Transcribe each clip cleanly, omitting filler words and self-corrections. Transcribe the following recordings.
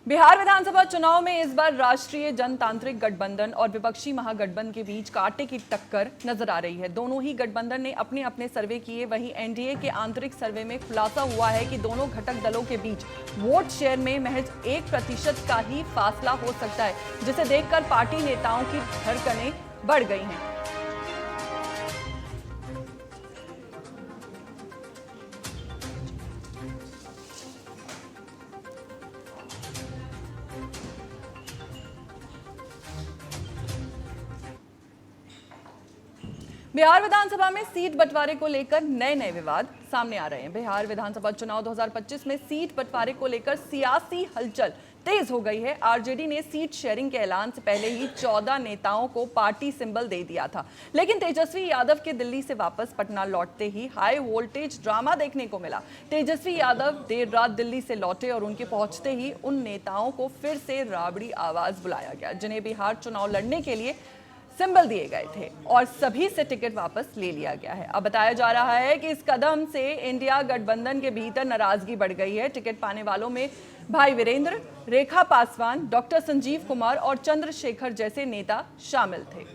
बिहार विधानसभा चुनाव में इस बार राष्ट्रीय जनतांत्रिक गठबंधन और विपक्षी महागठबंधन के बीच कांटे की टक्कर नजर आ रही है। दोनों ही गठबंधन ने अपने अपने सर्वे किए। वहीं एनडीए के आंतरिक सर्वे में खुलासा हुआ है कि दोनों घटक दलों के बीच वोट शेयर में महज 1% का ही फासला हो सकता है, जिसे देखकर पार्टी नेताओं की धड़कनें बढ़ गई हैं। बिहार विधानसभा में सीट बंटवारे को लेकर नए नए विवाद सामने आ रहे हैं। बिहार विधानसभा चुनाव 2025 में सीट बंटवारे को लेकर सियासी हलचल तेज हो गई है। आरजेडी ने सीट शेयरिंग के ऐलान से पहले ही 14 नेताओं को पार्टी सिंबल दे दिया था, लेकिन तेजस्वी यादव के दिल्ली से वापस पटना लौटते ही हाई वोल्टेज ड्रामा देखने को मिला। तेजस्वी यादव देर रात दिल्ली से लौटे और उनके पहुंचते ही उन नेताओं को फिर से राबड़ी आवाज बुलाया गया, जिन्हें बिहार चुनाव लड़ने के लिए सिंबल दिए गए थे, और सभी से टिकट वापस ले लिया गया है। अब बताया जा रहा है कि इस कदम से इंडिया गठबंधन के भीतर नाराजगी बढ़ गई है। टिकट पाने वालों में भाई वीरेंद्र, रेखा पासवान, डॉक्टर संजीव कुमार और चंद्रशेखर जैसे नेता शामिल थे।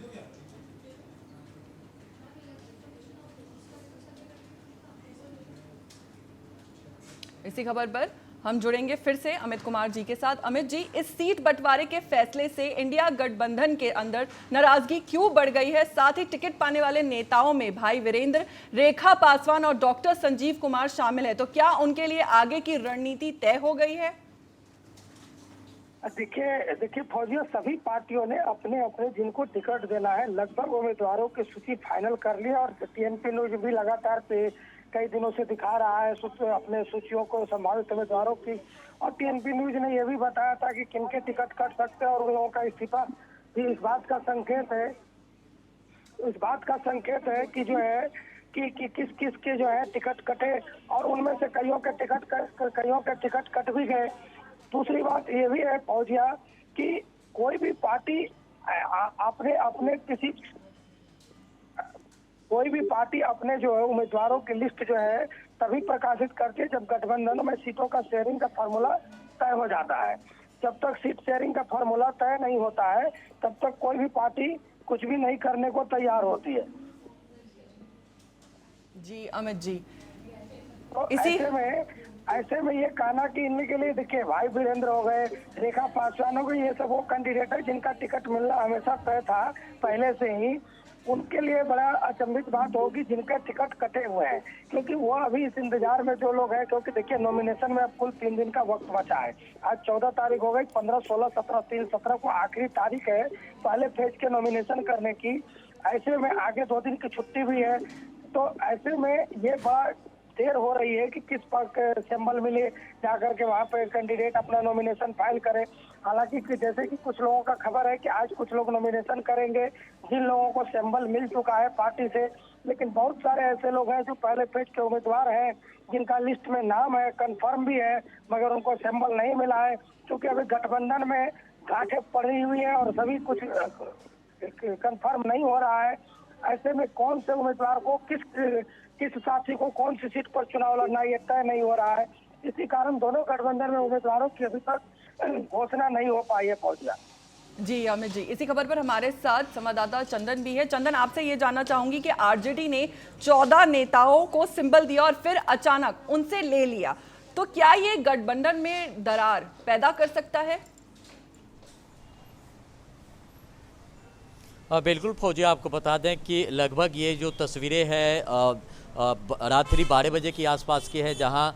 इसी खबर पर हम जुड़ेंगे फिर से अमित कुमार जी के साथ। अमित जी, इस सीट बंटवारे के फैसले से इंडिया गठबंधन के अंदर नाराजगी क्यों बढ़ गई है? साथ ही टिकट पाने वाले नेताओं में भाई वीरेंद्र, रेखा पासवान और डॉक्टर संजीव कुमार शामिल है, तो क्या उनके लिए आगे की रणनीति तय हो गई है? देखिए फौजिया, सभी पार्टियों ने अपने अपने जिनको टिकट देना है लगभग उम्मीदवारों की सूची फाइनल कर ली, और टीएनपी न्यूज भी लगातार कई दिनों से दिखा रहा है अपने सूचियों को, संभावित उम्मीदवारों की। और टीएनपी न्यूज ने यह भी बताया था कि किनके टिकट कट सकते हैं, और उन लोगों का इस्तीफा भी इस बात का संकेत है कि जो है कि किस किस के जो है टिकट कटे, और उनमें से कईयों के टिकट कट भी गए। दूसरी बात ये भी है फौजिया कि कोई भी पार्टी अपने जो है उम्मीदवारों की लिस्ट जो है तभी प्रकाशित करती है जब गठबंधन में सीटों का शेयरिंग का फार्मूला तय हो जाता है। जब तक सीट शेयरिंग का फार्मूला तय नहीं होता है तब तक कोई भी पार्टी कुछ भी नहीं करने को तैयार होती है। जी अमित जी, तो ऐसे में ये कहना कि इनके लिए देखिए भाई वीरेंद्र हो गए, रेखा पासवान हो गई, ये सब वो कैंडिडेट है जिनका टिकट मिलना हमेशा तय था पहले से ही। उनके लिए बड़ा अचंभित बात होगी जिनके टिकट कटे हुए हैं, क्योंकि वो अभी इस इंतजार में जो लोग हैं, क्योंकि देखिए नॉमिनेशन में अब कुल 3 दिन का वक्त बचा है। आज 14 तारीख हो गई, 15, 16, 17, 3, 17 को आखिरी तारीख है पहले फेज के नॉमिनेशन करने की। ऐसे में आगे 2 दिन की छुट्टी भी है, तो ऐसे में ये बड़ा देर हो रही है कि किस पर सिंबल मिले, जाकर के वहाँ पे कैंडिडेट अपना नॉमिनेशन फाइल करे। हालांकि जैसे कि कुछ लोगों का खबर है कि आज कुछ लोग नॉमिनेशन करेंगे जिन लोगों को सिंबल मिल चुका है पार्टी से, लेकिन बहुत सारे ऐसे लोग हैं जो पहले पेज के उम्मीदवार हैं जिनका लिस्ट में नाम है, कंफर्म भी है, मगर उनको सिंबल नहीं मिला है, क्योंकि अभी गठबंधन में गांठें पड़ी हुई है और सभी कुछ कंफर्म नहीं हो रहा है। ऐसे में कौन से उम्मीदवार को किस साथी को कौन सी सीट पर चुनाव लड़ना ये तय नहीं हो रहा है। इसी कारण दोनों गठबंधन में उम्मीदवारों की अभी तक घोषणा नहीं हो पाई है फौजिया। जी अमित जी, इसी खबर पर हमारे साथ संवाददाता चंदन भी है। चंदन, आपसे ये जानना चाहूंगी कि आरजेडी ने 14 नेताओं को सिंबल दिया और फिर अचानक उनसे ले लिया, तो क्या ये गठबंधन में दरार पैदा कर सकता है? बिल्कुल फौजिया, आपको बता दें कि लगभग ये जो तस्वीरें हैं रात्रि 12 बजे के आसपास की है, जहां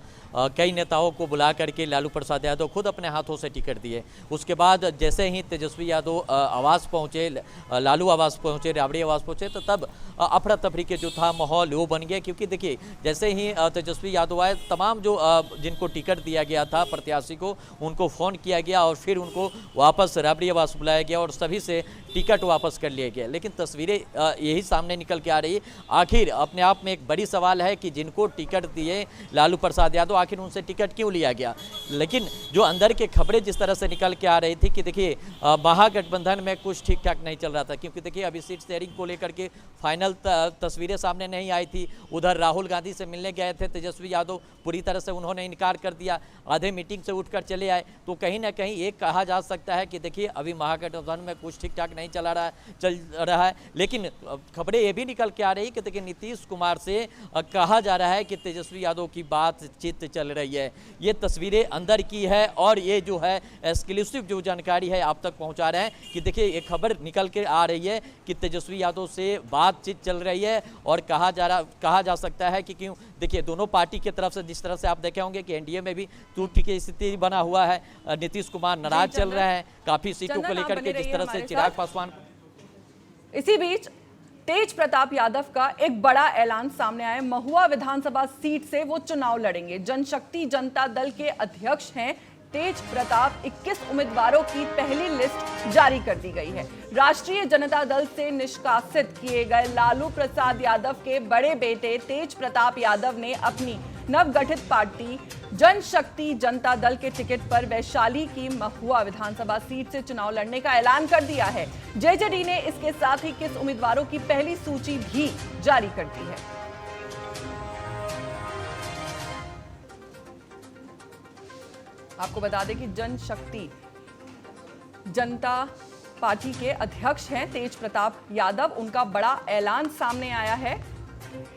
कई नेताओं को बुला करके लालू प्रसाद यादव खुद अपने हाथों से टिकट दिए। उसके बाद जैसे ही तेजस्वी यादव आवास पहुंचे, लालू आवास पहुंचे, राबड़ी आवास पहुंचे, तो तब अफरा तफरी के जो था माहौल वो बन गया। क्योंकि देखिए जैसे ही तेजस्वी यादव आए, तमाम जो जिनको टिकट दिया गया था प्रत्याशी को, उनको फ़ोन किया गया और फिर उनको वापस राबड़ी आवास बुलाया गया और सभी से टिकट वापस कर लिया गया। लेकिन तस्वीरें यही सामने निकल के आ रही है। आखिर अपने आप में एक बड़ी सवाल है कि जिनको टिकट दिए लालू प्रसाद यादव, आखिर उनसे टिकट क्यों लिया गया। लेकिन जो अंदर के खबरें जिस तरह से निकल के आ रही थी कि देखिए महागठबंधन में कुछ ठीक ठाक नहीं चल रहा था, क्योंकि देखिए अभी सीट शेयरिंग को लेकर के फाइनल तस्वीरें सामने नहीं आई थी। उधर राहुल गांधी से मिलने गए थे तेजस्वी यादव, पूरी तरह से उन्होंने इनकार कर दिया, आधे मीटिंग से उठकर चले आए। तो कहीं ना कहीं एक कहा जा सकता है कि देखिए अभी महागठबंधन में कुछ ठीक ठाक नहीं चल रहा है। लेकिन खबरें ये भी निकल के आ रही कि देखिए नीतीश कुमार से कहा जा रहा है कि तेजस्वी यादव की बातचीत चल रही है। ये तस्वीरें अंदर की है और ये जो है एक्सक्लूसिव जो जानकारी है आप तक पहुंचा रहे हैं कि देखिए ये खबर निकल के आ रही है कि तेजस्वी यादव से बातचीत चल रही है। और कहा जा सकता है कि क्यों देखिए दोनों पार्टी की तरफ से जिस तरह से आप देखे होंगे कि एनडीए में भी टूट की स्थिति बना हुआ है, नीतीश कुमार नाराज चल रहे हैं काफी सीटों को लेकर के, जिस तरह से चिराग पासवान। इसी बीच तेज प्रताप यादव का एक बड़ा ऐलान सामने आया। महुआ विधानसभा सीट से वो चुनाव लड़ेंगे। जनशक्ति जनता दल के अध्यक्ष हैं तेज प्रताप। 21 उम्मीदवारों की पहली लिस्ट जारी कर दी गई है। राष्ट्रीय जनता दल से निष्कासित किए गए लालू प्रसाद यादव के बड़े बेटे तेज प्रताप यादव ने अपनी नवगठित पार्टी जनशक्ति जनता दल के टिकट पर वैशाली की महुआ विधानसभा सीट से चुनाव लड़ने का ऐलान कर दिया है। जेजेडी ने इसके साथ ही 21 उम्मीदवारों की पहली सूची भी जारी कर दी है। आपको बता दें कि जनशक्ति जनता पार्टी के अध्यक्ष हैं तेज प्रताप यादव। उनका बड़ा ऐलान सामने आया है,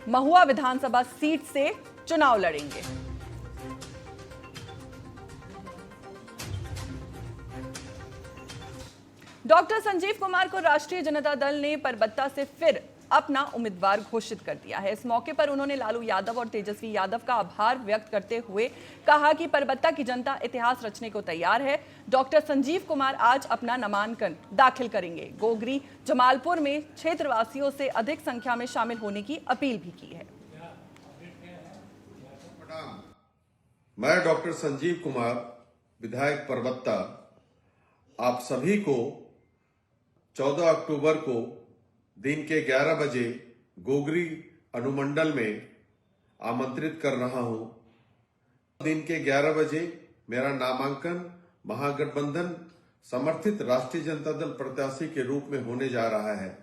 महुआ विधानसभा सीट से चुनाव लड़ेंगे। डॉक्टर संजीव कुमार को राष्ट्रीय जनता दल ने परबत्ता से फिर अपना उम्मीदवार घोषित कर दिया है। इस मौके पर उन्होंने लालू यादव और तेजस्वी यादव का आभार व्यक्त करते हुए कहा कि परबत्ता की जनता इतिहास रचने को तैयार है। डॉक्टर संजीव कुमार आज अपना नामांकन दाखिल करेंगे। गोगरी जमालपुर में क्षेत्रवासियों से अधिक संख्या में शामिल होने की अपील भी की है। मैं डॉक्टर संजीव कुमार, विधायक परबत्ता, आप सभी को 14 अक्टूबर को दिन के 11 बजे गोगरी अनुमंडल में आमंत्रित कर रहा हूं। दिन के 11 बजे मेरा नामांकन महागठबंधन समर्थित राष्ट्रीय जनता दल प्रत्याशी के रूप में होने जा रहा है।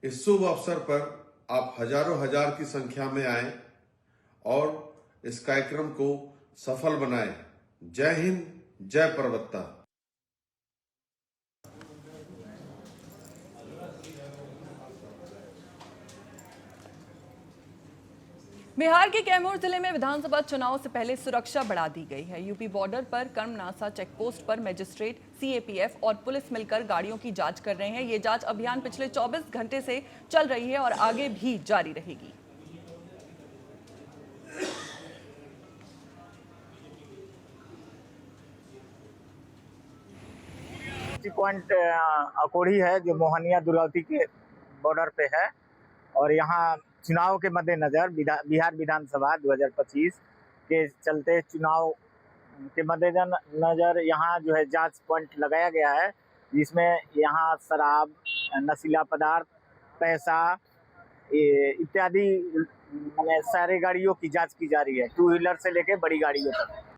इस शुभ अवसर पर आप हजारों हजार की संख्या में आएं और इस कार्यक्रम को सफल बनाएं। जय हिंद, जय परबत्ता। बिहार के कैमूर जिले में विधानसभा चुनाव से पहले सुरक्षा बढ़ा दी गई है। यूपी बॉर्डर पर कर्मनासा चेकपोस्ट पर मजिस्ट्रेट, सीएपीएफ और पुलिस मिलकर गाड़ियों की जांच कर रहे हैं। ये जांच अभियान पिछले 24 घंटे से चल रही है और आगे भी जारी रहेगी। पॉइंट अकोढ़ी है जो मोहनिया दुर्गावती के बॉर्डर पे है और यहाँ चुनाव के मद्देनजर बिहार विधानसभा 2025 के चलते चुनाव के मद्देनजर यहाँ जो है जांच पॉइंट लगाया गया है, जिसमें यहाँ शराब, नशीला पदार्थ, पैसा इत्यादि सारे गाड़ियों की जांच की जा रही है, 2 व्हीलर से लेकर बड़ी गाड़ियों तक।